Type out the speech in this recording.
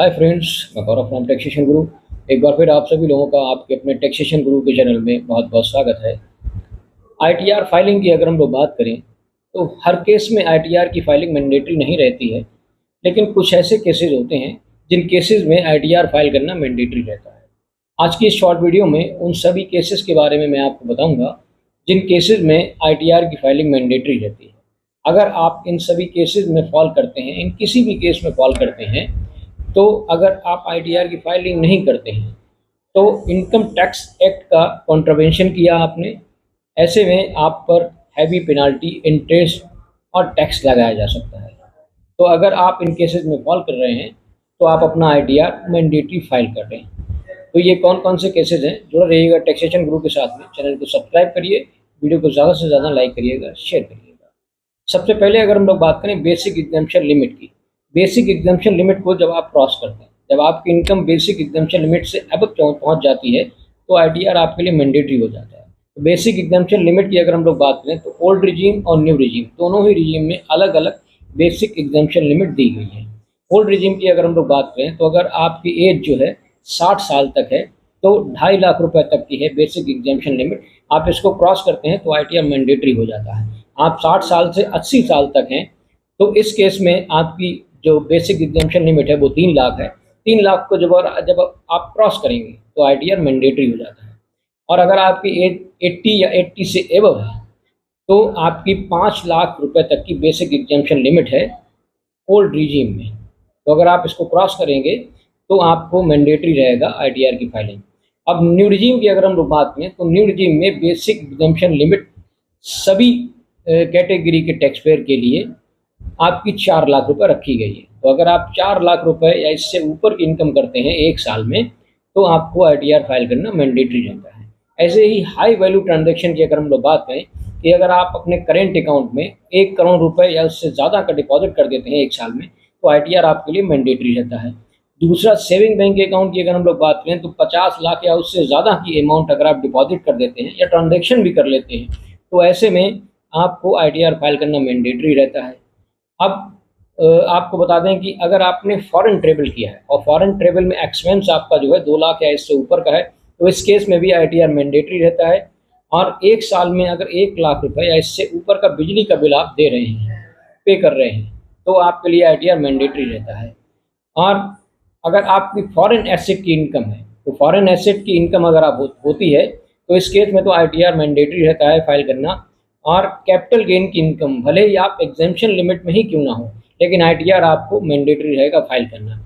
Hi friends, मैं गौरव from taxation गुरु। एक बार फिर आप सभी लोगों का आपके अपने टैक्सेशन गुरु के चैनल में बहुत बहुत स्वागत है। आईटीआर फाइलिंग की अगर हम लोग बात करें तो हर केस में आईटीआर की फाइलिंग मैंडेटरी नहीं रहती है, लेकिन कुछ ऐसे केसेस होते हैं जिन केसेस में आईटीआर फाइल करना मैंडेटरी रहता है। आज की इस शॉर्ट वीडियो में उन सभी केसेस के बारे में मैं आपको बताऊंगा जिन केसेस में आईटीआर की फाइलिंग मैंडेटरी रहती है। अगर आप इन सभी केसेस में फॉल करते हैं, इन किसी भी केस में फॉल करते हैं, तो अगर आप आईटीआर की फाइलिंग नहीं करते हैं तो इनकम टैक्स एक्ट का कॉन्ट्रवेंशन किया आपने। ऐसे में आप पर हैवी पेनाल्टी, इंटरेस्ट और टैक्स लगाया जा सकता है। तो अगर आप इन केसेस में फॉल कर रहे हैं तो आप अपना आईटीआर मैंडेटरी फाइल कर रहे हैं। तो ये कौन कौन से केसेस हैं, जुड़े रहिएगा टैक्सेशन ग्रुप के साथ में। चैनल को सब्सक्राइब करिए, वीडियो को ज़्यादा से ज़्यादा लाइक करिएगा, शेयर करिएगा। सबसे पहले अगर हम लोग बात करें बेसिक एग्जम्पशन लिमिट की, बेसिक एग्जम्पशन लिमिट को जब आप क्रॉस करते हैं, जब आपकी इनकम बेसिक एग्जम्पशन लिमिट से अब पहुंच जाती है तो आईटीआर आपके लिए मैंडेटरी हो जाता है। तो बेसिक एग्जम्पशन लिमिट की अगर हम लोग बात करें तो ओल्ड रिजीम और न्यू रिजीम दोनों ही रिजीम में अलग अलग बेसिक एग्जम्पशन लिमिट दी गई है। ओल्ड रिजीम की अगर हम लोग बात करें तो अगर आपकी एज जो है 60 साल तक है तो 2.5 लाख रुपए तक की है बेसिक एग्जम्पशन लिमिट। आप इसको क्रॉस करते हैं तो आईटीआर मैंडेटरी हो जाता है। आप 60 साल से 80 साल तक हैं तो इस केस में आपकी जो बेसिक एग्जम्पशन लिमिट है वो 3 लाख है। 3 लाख को जब आप क्रॉस करेंगे तो आईटीआर मैंडेटरी हो जाता है। और अगर आपकी एज 80 या 80 से एबव है तो आपकी 5 लाख रुपए तक की बेसिक एग्जम्पशन लिमिट है ओल्ड रिजीम में। तो अगर आप इसको क्रॉस करेंगे तो आपको मैंडेटरी रहेगा आईटीआर की फाइलिंग। अब न्यू रिजीम की अगर हम लोग बात करें तो न्यू रिजीम में बेसिक एग्जम्पशन लिमिट सभी कैटेगरी के टैक्स पेयर के लिए आपकी 4 लाख रुपए रखी गई है। तो अगर आप 4 लाख रुपए या इससे ऊपर की इनकम करते हैं एक साल में तो आपको आईटीआर फाइल करना मैंडेटरी रहता है। ऐसे ही हाई वैल्यू ट्रांजैक्शन की अगर हम लोग बात करें कि अगर आप अपने करेंट अकाउंट में 1 करोड़ रुपए या उससे ज़्यादा का डिपॉजिट कर देते हैं एक साल में तो आईटीआर आपके लिए मैंडेटरी रहता है। दूसरा, सेविंग बैंक अकाउंट की अगर हम लोग बात करें तो 50 लाख या उससे ज़्यादा की अमाउंट अगर आप डिपॉजिट कर देते हैं या ट्रांजेक्शन भी कर लेते हैं तो ऐसे में आपको आईटीआर फाइल करना मैंडेटरी रहता है। अब आपको बता दें कि अगर आपने फॉरेन ट्रेवल किया है और फॉरेन ट्रेवल में एक्सपेंस आपका जो है 2 लाख या इससे ऊपर का है तो इस केस में भी आईटीआर मैंडेटरी रहता है। और एक साल में अगर 1 लाख रुपए या इससे ऊपर का बिजली का बिल आप दे रहे हैं, पे कर रहे हैं, तो आपके लिए आईटीआर मैंडेटरी रहता है। और अगर आपकी फॉरेन एसेट की इनकम है तो फॉरेन एसेट की इनकम अगर आप होती है तो इस केस में तो आईटीआर मैंडेटरी रहता है फाइल करना। और कैपिटल गेन की इनकम भले ही आप एग्जेम्पशन लिमिट में ही क्यों ना हो, लेकिन आईटीआर आपको मैंडेटरी रहेगा फाइल करना।